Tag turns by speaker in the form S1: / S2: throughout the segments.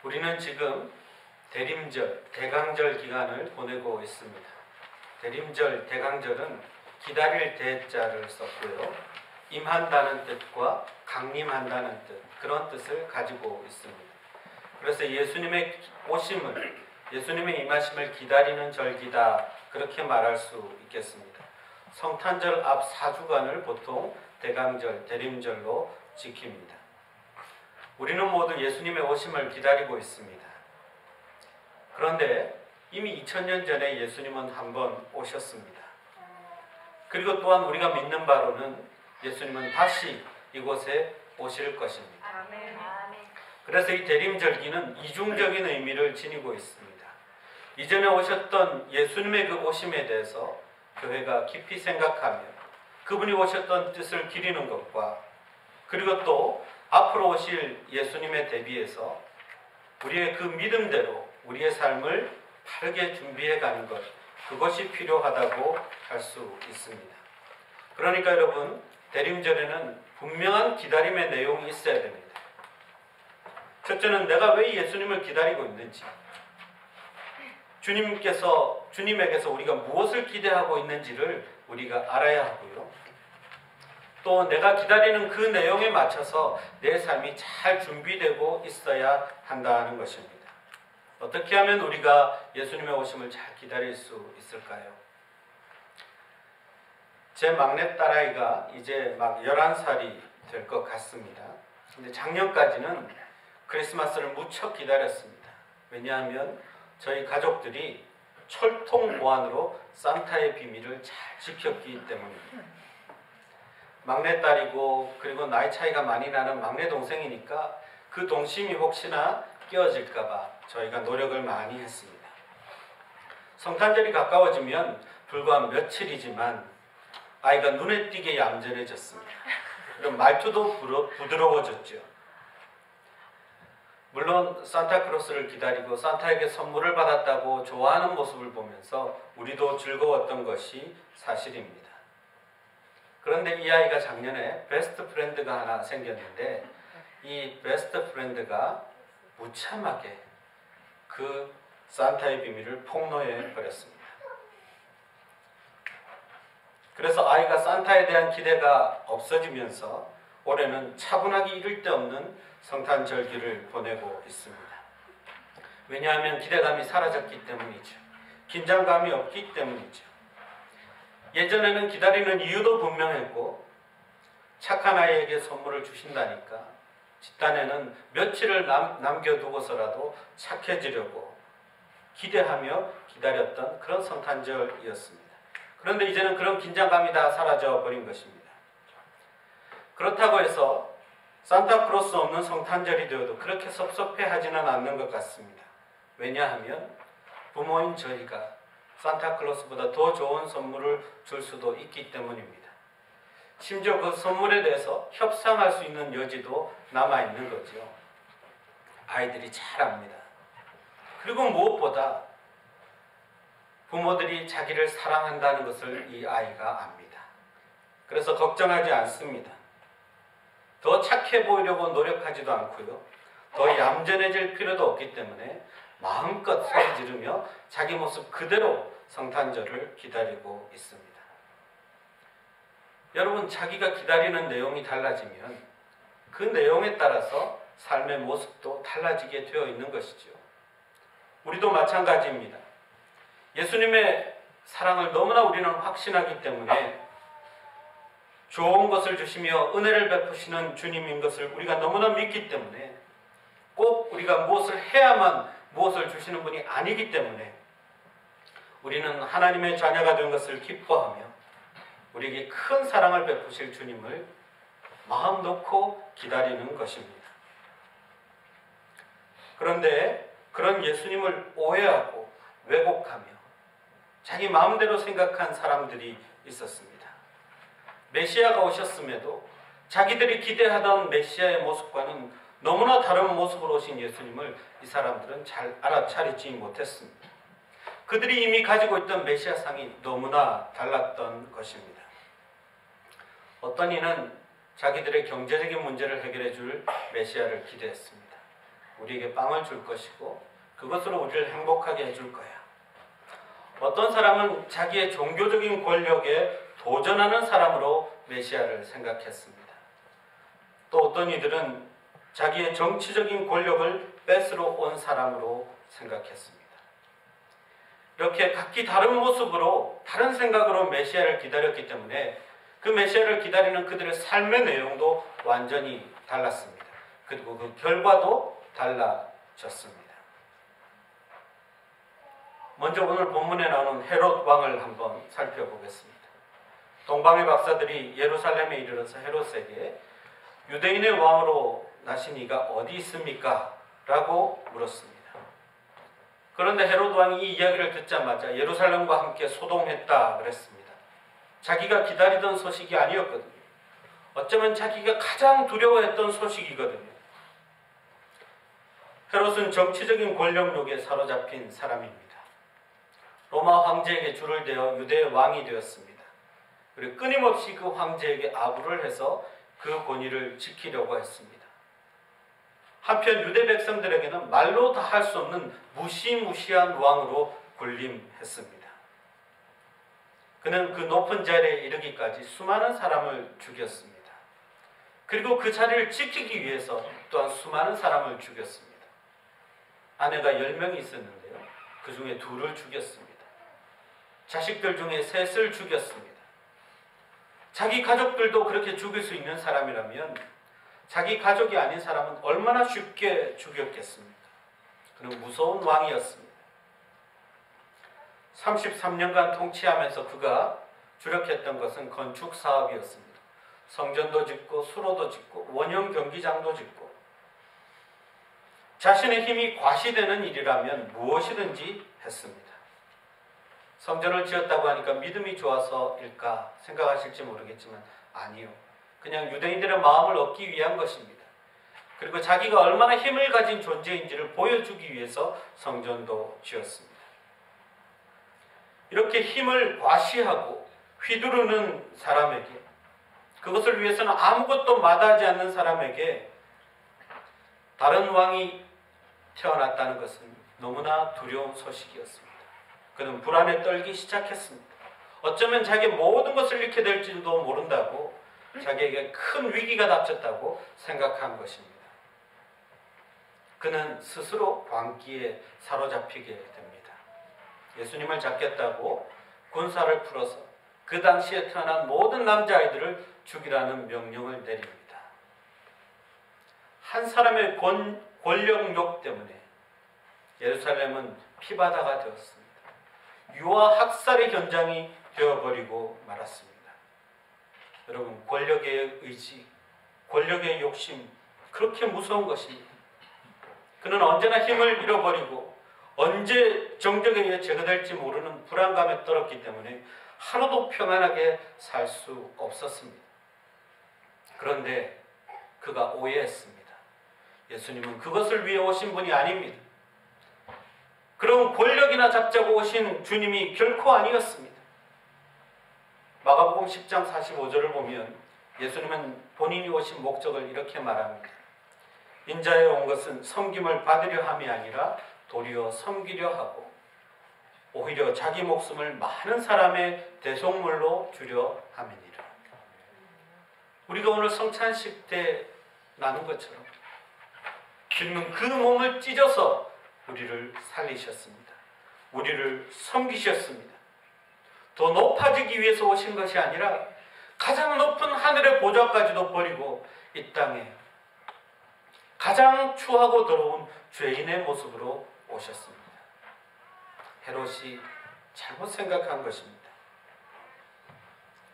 S1: 우리는 지금 대림절, 대강절 기간을 보내고 있습니다. 대림절, 대강절은 기다릴 대자를 썼고요. 임한다는 뜻과 강림한다는 뜻, 그런 뜻을 가지고 있습니다. 그래서 예수님의 오심을, 예수님의 임하심을 기다리는 절기다, 그렇게 말할 수 있겠습니다. 성탄절 앞 4주간을 보통 대강절, 대림절로 지킵니다. 우리는 모두 예수님의 오심을 기다리고 있습니다. 그런데 이미 2000년 전에 예수님은 한번 오셨습니다. 그리고 또한 우리가 믿는 바로는 예수님은 다시 이곳에 오실 것입니다. 그래서 이 대림절기는 이중적인 의미를 지니고 있습니다. 이전에 오셨던 예수님의 그 오심에 대해서 교회가 깊이 생각하며 그분이 오셨던 뜻을 기리는 것과, 그리고 또 앞으로 오실 예수님에 대비해서 우리의 그 믿음대로 우리의 삶을 바르게 준비해가는 것, 그것이 필요하다고 할 수 있습니다. 그러니까 여러분, 대림절에는 분명한 기다림의 내용이 있어야 됩니다. 첫째는 내가 왜 예수님을 기다리고 있는지, 주님에게서 우리가 무엇을 기대하고 있는지를 우리가 알아야 하고요. 또 내가 기다리는 그 내용에 맞춰서 내 삶이 잘 준비되고 있어야 한다는 것입니다. 어떻게 하면 우리가 예수님의 오심을 잘 기다릴 수 있을까요? 제 막내 딸아이가 이제 막 11살이 될 것 같습니다. 근데 작년까지는 크리스마스를 무척 기다렸습니다. 왜냐하면 저희 가족들이 철통 보안으로 산타의 비밀을 잘 지켰기 때문입니다. 막내딸이고 그리고 나이 차이가 많이 나는 막내 동생이니까 그 동심이 혹시나 깨어질까봐 저희가 노력을 많이 했습니다. 성탄절이 가까워지면 불과 며칠이지만 아이가 눈에 띄게 얌전해졌습니다. 그리고 말투도 부드러워졌죠. 물론 산타크로스를 기다리고 산타에게 선물을 받았다고 좋아하는 모습을 보면서 우리도 즐거웠던 것이 사실입니다. 그런데 이 아이가 작년에 베스트 프렌드가 하나 생겼는데 이 베스트 프렌드가 무참하게 그 산타의 비밀을 폭로해 버렸습니다. 그래서 아이가 산타에 대한 기대가 없어지면서 올해는 차분하기 이를 데 없는 성탄절기를 보내고 있습니다. 왜냐하면 기대감이 사라졌기 때문이죠. 긴장감이 없기 때문이죠. 예전에는 기다리는 이유도 분명했고 착한 아이에게 선물을 주신다니까 집단에는 며칠을 남겨두고서라도 착해지려고 기대하며 기다렸던 그런 성탄절이었습니다. 그런데 이제는 그런 긴장감이 다 사라져 버린 것입니다. 그렇다고 해서 산타크로스 없는 성탄절이 되어도 그렇게 섭섭해하지는 않는 것 같습니다. 왜냐하면 부모인 저희가 산타클로스보다 더 좋은 선물을 줄 수도 있기 때문입니다. 심지어 그 선물에 대해서 협상할 수 있는 여지도 남아있는 거죠. 아이들이 잘 압니다. 그리고 무엇보다 부모들이 자기를 사랑한다는 것을 이 아이가 압니다. 그래서 걱정하지 않습니다. 더 착해 보이려고 노력하지도 않고요. 더 얌전해질 필요도 없기 때문에 마음껏 소리 지르며 자기 모습 그대로 성탄절을 기다리고 있습니다. 여러분, 자기가 기다리는 내용이 달라지면 그 내용에 따라서 삶의 모습도 달라지게 되어 있는 것이죠. 우리도 마찬가지입니다. 예수님의 사랑을 너무나 우리는 확신하기 때문에 좋은 것을 주시며 은혜를 베푸시는 주님인 것을 우리가 너무나 믿기 때문에 꼭 우리가 무엇을 해야만 무엇을 주시는 분이 아니기 때문에 우리는 하나님의 자녀가 된 것을 기뻐하며 우리에게 큰 사랑을 베푸실 주님을 마음 놓고 기다리는 것입니다. 그런데 그런 예수님을 오해하고 왜곡하며 자기 마음대로 생각한 사람들이 있었습니다. 메시아가 오셨음에도 자기들이 기대하던 메시아의 모습과는 너무나 다른 모습으로 오신 예수님을 이 사람들은 잘 알아차리지 못했습니다. 그들이 이미 가지고 있던 메시아상이 너무나 달랐던 것입니다. 어떤 이는 자기들의 경제적인 문제를 해결해 줄 메시아를 기대했습니다. 우리에게 빵을 줄 것이고 그것으로 우리를 행복하게 해줄 거야. 어떤 사람은 자기의 종교적인 권력에 도전하는 사람으로 메시아를 생각했습니다. 또 어떤 이들은 자기의 정치적인 권력을 뺏으러 온 사람으로 생각했습니다. 이렇게 각기 다른 모습으로 다른 생각으로 메시아를 기다렸기 때문에 그 메시아를 기다리는 그들의 삶의 내용도 완전히 달랐습니다. 그리고 그 결과도 달라졌습니다. 먼저 오늘 본문에 나오는 헤롯 왕을 한번 살펴보겠습니다. 동방의 박사들이 예루살렘에 이르러서 헤롯에게 유대인의 왕으로 나신 이가 어디 있습니까? 라고 물었습니다. 그런데 헤롯 왕이 이 이야기를 듣자마자 예루살렘과 함께 소동했다 그랬습니다. 자기가 기다리던 소식이 아니었거든요. 어쩌면 자기가 가장 두려워했던 소식이거든요. 헤롯은 정치적인 권력욕에 사로잡힌 사람입니다. 로마 황제에게 줄을 대어 유대의 왕이 되었습니다. 그리고 끊임없이 그 황제에게 아부를 해서 그 권위를 지키려고 했습니다. 한편 유대 백성들에게는 말로 다 할 수 없는 무시무시한 왕으로 군림했습니다. 그는 그 높은 자리에 이르기까지 수많은 사람을 죽였습니다. 그리고 그 자리를 지키기 위해서 또한 수많은 사람을 죽였습니다. 아내가 10명이 있었는데요. 그 중에 2를 죽였습니다. 자식들 중에 3을 죽였습니다. 자기 가족들도 그렇게 죽일 수 있는 사람이라면 자기 가족이 아닌 사람은 얼마나 쉽게 죽였겠습니까? 그는 무서운 왕이었습니다. 33년간 통치하면서 그가 주력했던 것은 건축 사업이었습니다. 성전도 짓고 수로도 짓고 원형 경기장도 짓고 자신의 힘이 과시되는 일이라면 무엇이든지 했습니다. 성전을 지었다고 하니까 믿음이 좋아서일까 생각하실지 모르겠지만 아니요. 그냥 유대인들의 마음을 얻기 위한 것입니다. 그리고 자기가 얼마나 힘을 가진 존재인지를 보여주기 위해서 성전도 지었습니다. 이렇게 힘을 과시하고 휘두르는 사람에게, 그것을 위해서는 아무것도 마다하지 않는 사람에게 다른 왕이 태어났다는 것은 너무나 두려운 소식이었습니다. 그는 불안에 떨기 시작했습니다. 어쩌면 자기의 모든 것을 잃게 될지도 모른다고, 자기에게 큰 위기가 닥쳤다고 생각한 것입니다. 그는 스스로 광기에 사로잡히게 됩니다. 예수님을 잡겠다고 군사를 풀어서 그 당시에 태어난 모든 남자아이들을 죽이라는 명령을 내립니다. 한 사람의 권력욕 때문에 예루살렘은 피바다가 되었습니다. 유아 학살의 현장이 되어버리고 말았습니다. 여러분, 권력의 의지, 권력의 욕심, 그렇게 무서운 것입니다. 그는 언제나 힘을 잃어버리고 언제 정적에 의해 제거될지 모르는 불안감에 떨었기 때문에 하루도 평안하게 살 수 없었습니다. 그런데 그가 오해했습니다. 예수님은 그것을 위해 오신 분이 아닙니다. 그런 권력이나 잡자고 오신 주님이 결코 아니었습니다. 마가복음 10장 45절을 보면 예수님은 본인이 오신 목적을 이렇게 말합니다. 인자에 온 것은 섬김을 받으려 함이 아니라 도리어 섬기려 하고 오히려 자기 목숨을 많은 사람의 대속물로 주려 함이니라. 우리가 오늘 성찬식 때 나눈 것처럼 주님은 그 몸을 찢어서 우리를 살리셨습니다. 우리를 섬기셨습니다. 더 높아지기 위해서 오신 것이 아니라 가장 높은 하늘의 보좌까지도 버리고 이 땅에 가장 추하고 더러운 죄인의 모습으로 오셨습니다. 헤롯이 잘못 생각한 것입니다.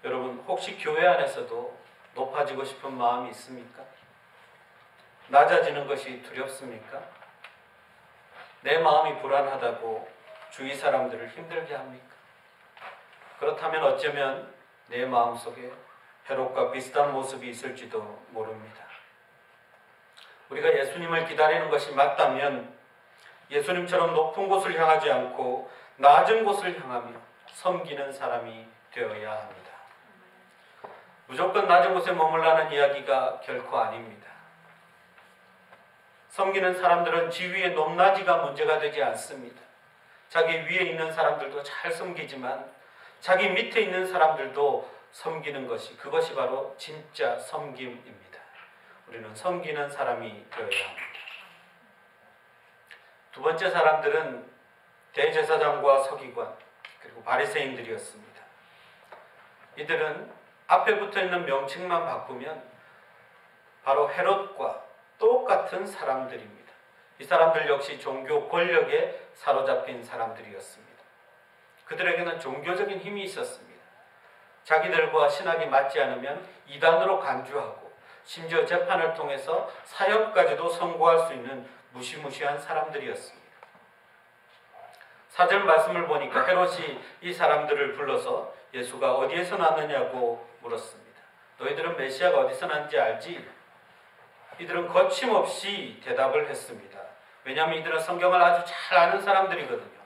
S1: 여러분, 혹시 교회 안에서도 높아지고 싶은 마음이 있습니까? 낮아지는 것이 두렵습니까? 내 마음이 불안하다고 주위 사람들을 힘들게 합니까? 그렇다면 어쩌면 내 마음속에 헤롯과 비슷한 모습이 있을지도 모릅니다. 우리가 예수님을 기다리는 것이 맞다면 예수님처럼 높은 곳을 향하지 않고 낮은 곳을 향하며 섬기는 사람이 되어야 합니다. 무조건 낮은 곳에 머물라는 이야기가 결코 아닙니다. 섬기는 사람들은 지위의 높낮이가 문제가 되지 않습니다. 자기 위에 있는 사람들도 잘 섬기지만 자기 밑에 있는 사람들도 섬기는 그것이 바로 진짜 섬김입니다. 우리는 섬기는 사람이 되어야 합니다. 두 번째 사람들은 대제사장과 서기관 그리고 바리새인들이었습니다. 이들은 앞에 붙어있는 명칭만 바꾸면 바로 헤롯과 똑같은 사람들입니다. 이 사람들 역시 종교 권력에 사로잡힌 사람들이었습니다. 그들에게는 종교적인 힘이 있었습니다. 자기들과 신학이 맞지 않으면 이단으로 간주하고 심지어 재판을 통해서 사형까지도 선고할 수 있는 무시무시한 사람들이었습니다. 4절 말씀을 보니까 헤롯이 이 사람들을 불러서 예수가 어디에서 났느냐고 물었습니다. 너희들은 메시아가 어디서 난지 알지? 이들은 거침없이 대답을 했습니다. 왜냐하면 이들은 성경을 아주 잘 아는 사람들이거든요.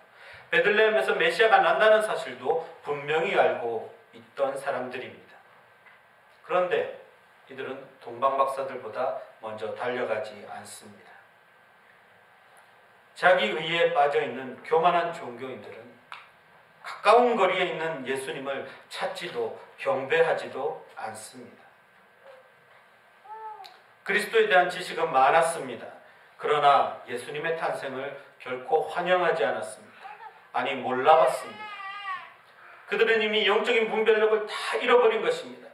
S1: 베들레헴에서 메시아가 난다는 사실도 분명히 알고 있던 사람들입니다. 그런데 이들은 동방박사들보다 먼저 달려가지 않습니다. 자기 의에 빠져있는 교만한 종교인들은 가까운 거리에 있는 예수님을 찾지도 경배하지도 않습니다. 그리스도에 대한 지식은 많았습니다. 그러나 예수님의 탄생을 결코 환영하지 않았습니다. 아니 몰라봤습니다. 그들은 이미 영적인 분별력을 다 잃어버린 것입니다.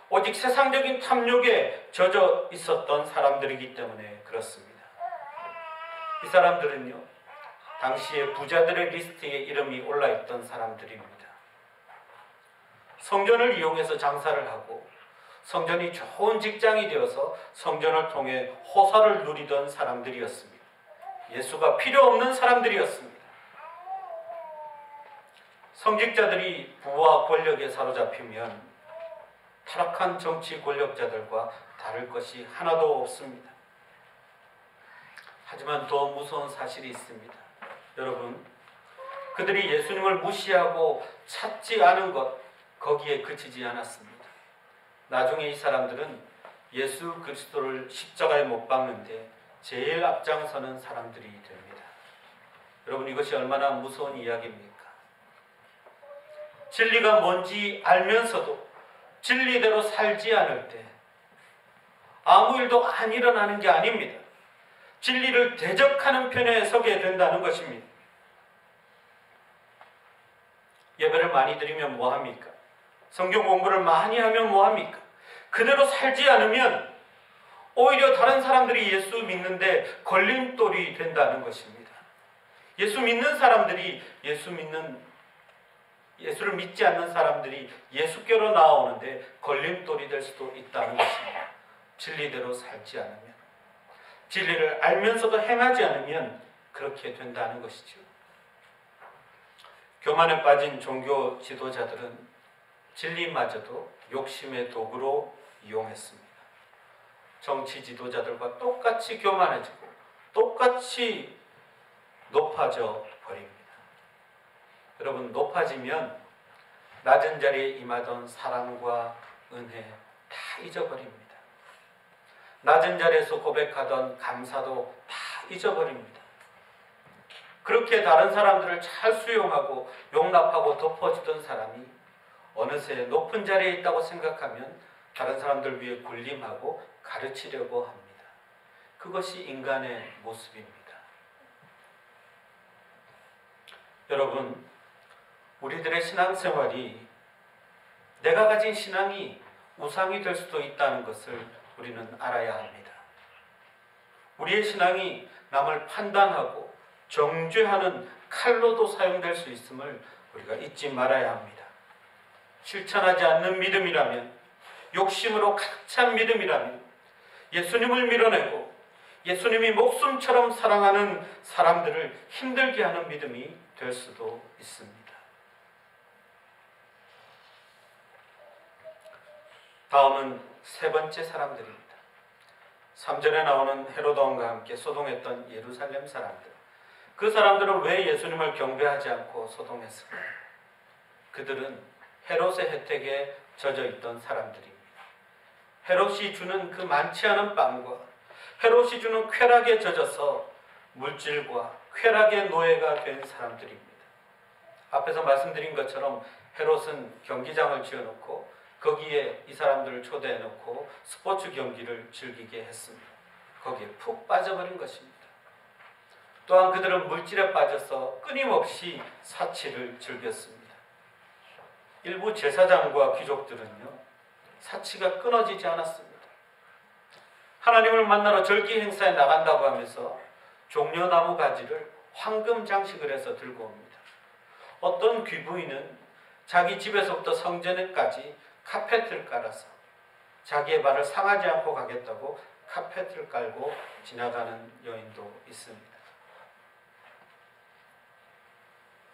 S1: 오직 세상적인 탐욕에 젖어 있었던 사람들이기 때문에 그렇습니다. 이 사람들은요, 당시에 부자들의 리스트에 이름이 올라있던 사람들입니다. 성전을 이용해서 장사를 하고 성전이 좋은 직장이 되어서 성전을 통해 호사를 누리던 사람들이었습니다. 예수가 필요 없는 사람들이었습니다. 성직자들이 부와 권력에 사로잡히면 타락한 정치 권력자들과 다를 것이 하나도 없습니다. 하지만 더 무서운 사실이 있습니다. 여러분, 그들이 예수님을 무시하고 찾지 않은 것, 거기에 그치지 않았습니다. 나중에 이 사람들은 예수 그리스도를 십자가에 못 박는데 제일 앞장서는 사람들이 됩니다. 여러분, 이것이 얼마나 무서운 이야기입니까? 진리가 뭔지 알면서도 진리대로 살지 않을 때 아무 일도 안 일어나는 게 아닙니다. 진리를 대적하는 편에 서게 된다는 것입니다. 예배를 많이 드리면 뭐합니까? 성경 공부를 많이 하면 뭐합니까? 그대로 살지 않으면 오히려 다른 사람들이 예수 믿는데 걸림돌이 된다는 것입니다. 예수 믿는 사람들이 예수를 믿지 않는 사람들이 예수께로 나오는데 걸림돌이 될 수도 있다는 것입니다. 진리대로 살지 않으면, 진리를 알면서도 행하지 않으면 그렇게 된다는 것이죠. 교만에 빠진 종교 지도자들은 진리마저도 욕심의 도구로 이용했습니다. 정치 지도자들과 똑같이 교만해지고 똑같이 높아져 버립니다. 여러분, 높아지면 낮은 자리에 임하던 사랑과 은혜 다 잊어버립니다. 낮은 자리에서 고백하던 감사도 다 잊어버립니다. 그렇게 다른 사람들을 잘 수용하고 용납하고 덮어주던 사람이 어느새 높은 자리에 있다고 생각하면 다른 사람들 위해 군림하고 가르치려고 합니다. 그것이 인간의 모습입니다. 여러분, 우리들의 신앙생활이 내가 가진 신앙이 우상이 될 수도 있다는 것을 우리는 알아야 합니다. 우리의 신앙이 남을 판단하고 정죄하는 칼로도 사용될 수 있음을 우리가 잊지 말아야 합니다. 실천하지 않는 믿음이라면, 욕심으로 가득 찬 믿음이라면 예수님을 밀어내고 예수님이 목숨처럼 사랑하는 사람들을 힘들게 하는 믿음이 될 수도 있습니다. 다음은 세 번째 사람들입니다. 3절에 나오는 헤로도왕과 함께 소동했던 예루살렘 사람들. 그 사람들은 왜 예수님을 경배하지 않고 소동했을까요? 그들은 헤롯의 혜택에 젖어 있던 사람들입니다. 헤롯이 주는 그 많지 않은 빵과 헤롯이 주는 쾌락에 젖어서 물질과 쾌락의 노예가 된 사람들입니다. 앞에서 말씀드린 것처럼 헤롯은 경기장을 지어놓고 거기에 이 사람들을 초대해놓고 스포츠 경기를 즐기게 했습니다. 거기에 푹 빠져버린 것입니다. 또한 그들은 물질에 빠져서 끊임없이 사치를 즐겼습니다. 일부 제사장과 귀족들은요, 사치가 끊어지지 않았습니다. 하나님을 만나러 절기 행사에 나간다고 하면서 종려나무 가지를 황금 장식을 해서 들고 옵니다. 어떤 귀부인은 자기 집에서부터 성전에까지 카펫을 깔아서 자기의 발을 상하지 않고 가겠다고 카펫을 깔고 지나가는 여인도 있습니다.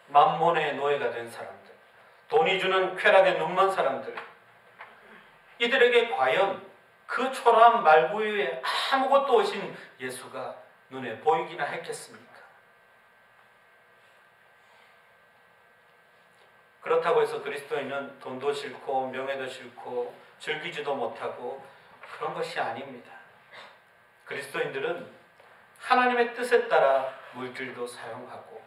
S1: 만몬의 노예가 된 사람들, 돈이 주는 쾌락에 눈먼 사람들, 이들에게 과연 그 초라한 말구 위에 아무것도 없인 예수가 눈에 보이기나 했겠습니까? 그렇다고 해서 그리스도인은 돈도 싫고 명예도 싫고 즐기지도 못하고 그런 것이 아닙니다. 그리스도인들은 하나님의 뜻에 따라 물질도 사용하고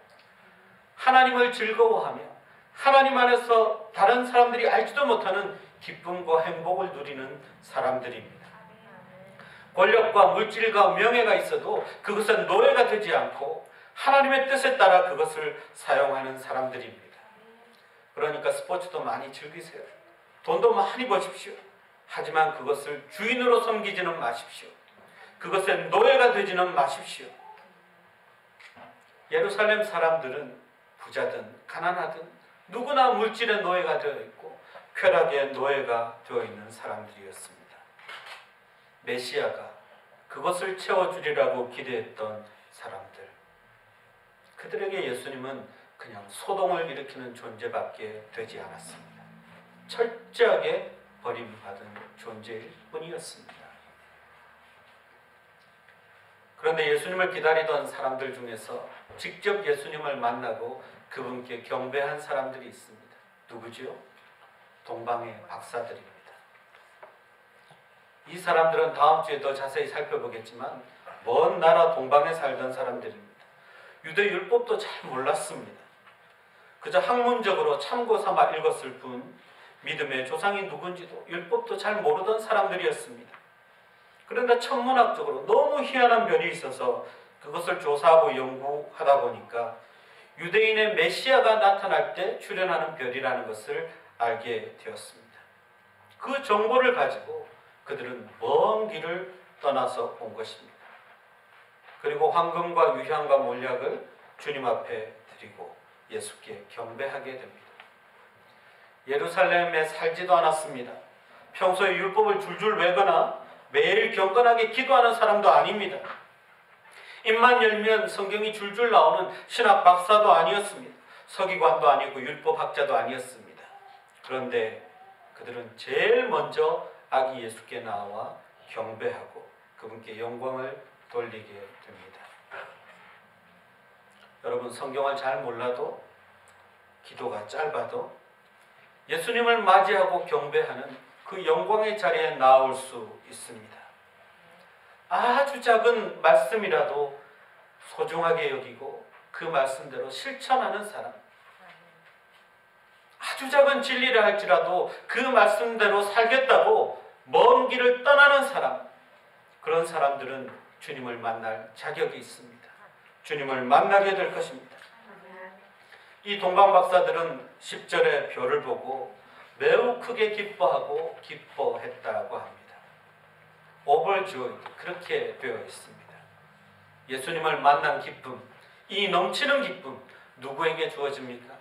S1: 하나님을 즐거워하며 하나님 안에서 다른 사람들이 알지도 못하는 기쁨과 행복을 누리는 사람들입니다. 권력과 물질과 명예가 있어도 그것은 노예가 되지 않고 하나님의 뜻에 따라 그것을 사용하는 사람들입니다. 그러니까 스포츠도 많이 즐기세요. 돈도 많이 버십시오. 하지만 그것을 주인으로 섬기지는 마십시오. 그것에 노예가 되지는 마십시오. 예루살렘 사람들은 부자든 가난하든 누구나 물질의 노예가 되어 있고 쾌락의 노예가 되어 있는 사람들이었습니다. 메시아가 그것을 채워주리라고 기대했던 사람들, 그들에게 예수님은 그냥 소동을 일으키는 존재밖에 되지 않았습니다. 철저하게 버림받은 존재일 뿐이었습니다. 그런데 예수님을 기다리던 사람들 중에서 직접 예수님을 만나고 그분께 경배한 사람들이 있습니다. 누구지요? 동방의 박사들입니다. 이 사람들은 다음 주에 더 자세히 살펴보겠지만 먼 나라 동방에 살던 사람들입니다. 유대 율법도 잘 몰랐습니다. 그저 학문적으로 참고 삼아 읽었을 뿐 믿음의 조상이 누군지도 율법도 잘 모르던 사람들이었습니다. 그런데 천문학적으로 너무 희한한 별이 있어서 그것을 조사하고 연구하다 보니까 유대인의 메시아가 나타날 때 출현하는 별이라는 것을 알게 되었습니다. 그 정보를 가지고 그들은 먼 길을 떠나서 온 것입니다. 그리고 황금과 유향과 몰약을 주님 앞에 드리고 예수께 경배하게 됩니다. 예루살렘에 살지도 않았습니다. 평소에 율법을 줄줄 외거나 매일 경건하게 기도하는 사람도 아닙니다. 입만 열면 성경이 줄줄 나오는 신학 박사도 아니었습니다. 서기관도 아니고 율법학자도 아니었습니다. 그런데 그들은 제일 먼저 아기 예수께 나와 경배하고 그분께 영광을 돌리게 됩니다. 여러분, 성경을 잘 몰라도 기도가 짧아도 예수님을 맞이하고 경배하는 그 영광의 자리에 나올 수 있습니다. 아주 작은 말씀이라도 소중하게 여기고 그 말씀대로 실천하는 사람, 아주 작은 진리를 할지라도 그 말씀대로 살겠다고 먼 길을 떠나는 사람, 그런 사람들은 주님을 만날 자격이 있습니다. 주님을 만나게 될 것입니다. 이 동방 박사들은 10절의 별을 보고 매우 크게 기뻐하고 기뻐했다고 합니다. overjoyed, 그렇게 되어 있습니다. 예수님을 만난 기쁨, 이 넘치는 기쁨, 누구에게 주어집니까?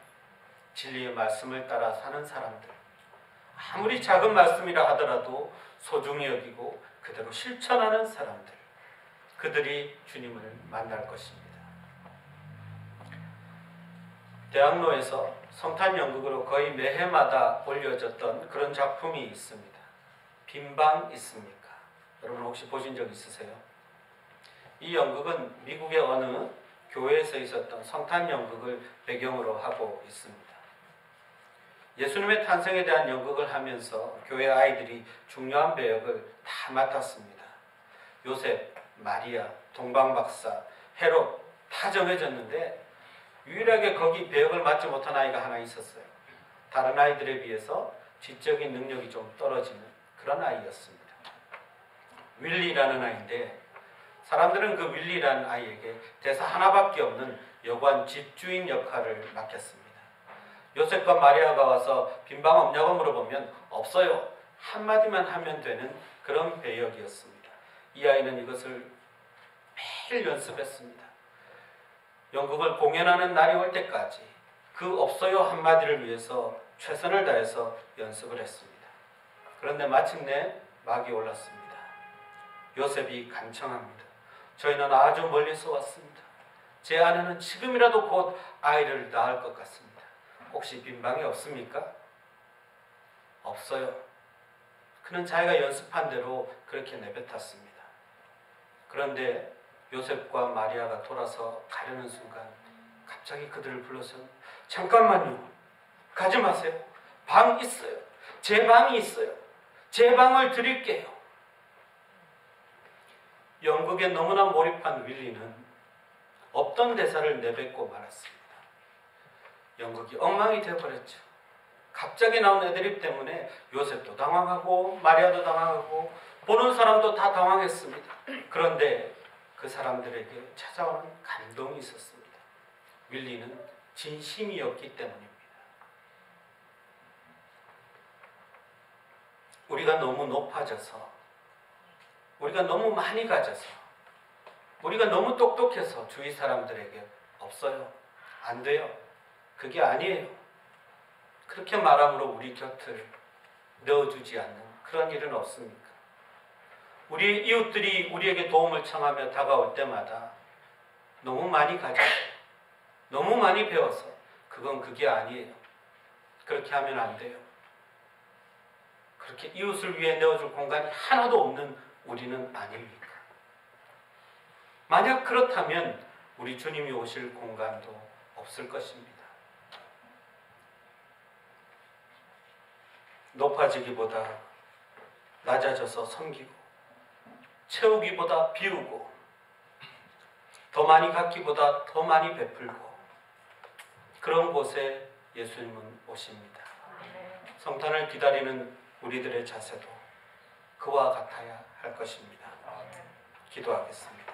S1: 진리의 말씀을 따라 사는 사람들, 아무리 작은 말씀이라 하더라도 소중히 여기고 그대로 실천하는 사람들, 그들이 주님을 만날 것입니다. 대학로에서 성탄 연극으로 거의 매해마다 올려졌던 그런 작품이 있습니다. 빈방 있습니까? 여러분 혹시 보신 적 있으세요? 이 연극은 미국의 어느 교회에서 있었던 성탄 연극을 배경으로 하고 있습니다. 예수님의 탄생에 대한 연극을 하면서 교회 아이들이 중요한 배역을 다 맡았습니다. 요셉, 마리아, 동방박사, 헤롯 다 정해졌는데 유일하게 거기 배역을 맡지 못한 아이가 하나 있었어요. 다른 아이들에 비해서 지적인 능력이 좀 떨어지는 그런 아이였습니다. 윌리라는 아이인데 사람들은 그 윌리라는 아이에게 대사 하나밖에 없는 여관 집주인 역할을 맡겼습니다. 요셉과 마리아가 와서 빈방 없냐고 물어보면 없어요. 한마디만 하면 되는 그런 배역이었습니다. 이 아이는 이것을 매일 연습했습니다. 연극을 공연하는 날이 올 때까지 그 없어요 한마디를 위해서 최선을 다해서 연습을 했습니다. 그런데 마침내 막이 올랐습니다. 요셉이 간청합니다. 저희는 아주 멀리서 왔습니다. 제 아내는 지금이라도 곧 아이를 낳을 것 같습니다. 혹시 빈방이 없습니까? 없어요. 그는 자기가 연습한 대로 그렇게 내뱉었습니다. 그런데 요셉과 마리아가 돌아서 가려는 순간 갑자기 그들을 불러서 잠깐만요. 가지 마세요. 방 있어요. 제 방이 있어요. 제 방을 드릴게요. 연극에 너무나 몰입한 윌리는 없던 대사를 내뱉고 말았습니다. 연극이 엉망이 되어버렸죠. 갑자기 나온 애드립 때문에 요셉도 당황하고 마리아도 당황하고 보는 사람도 다 당황했습니다. 그런데 그 사람들에게 찾아오는 감동이 있었습니다. 윌리는 진심이었기 때문입니다. 우리가 너무 높아져서, 우리가 너무 많이 가져서, 우리가 너무 똑똑해서 주위 사람들에게 없어요, 안 돼요, 그게 아니에요, 그렇게 말함으로 우리 곁을 넣어주지 않는 그런 일은 없습니까? 우리 이웃들이 우리에게 도움을 청하며 다가올 때마다 너무 많이 가져서, 너무 많이 배워서 그건 그게 아니에요, 그렇게 하면 안 돼요, 그렇게 이웃을 위해 내어줄 공간이 하나도 없는 우리는 아닙니까? 만약 그렇다면 우리 주님이 오실 공간도 없을 것입니다. 높아지기보다 낮아져서 섬기고, 채우기보다 비우고, 더 많이 갖기보다 더 많이 베풀고, 그런 곳에 예수님은 오십니다. 성탄을 기다리는 우리들의 자세도 그와 같아야 할 것입니다. 기도하겠습니다.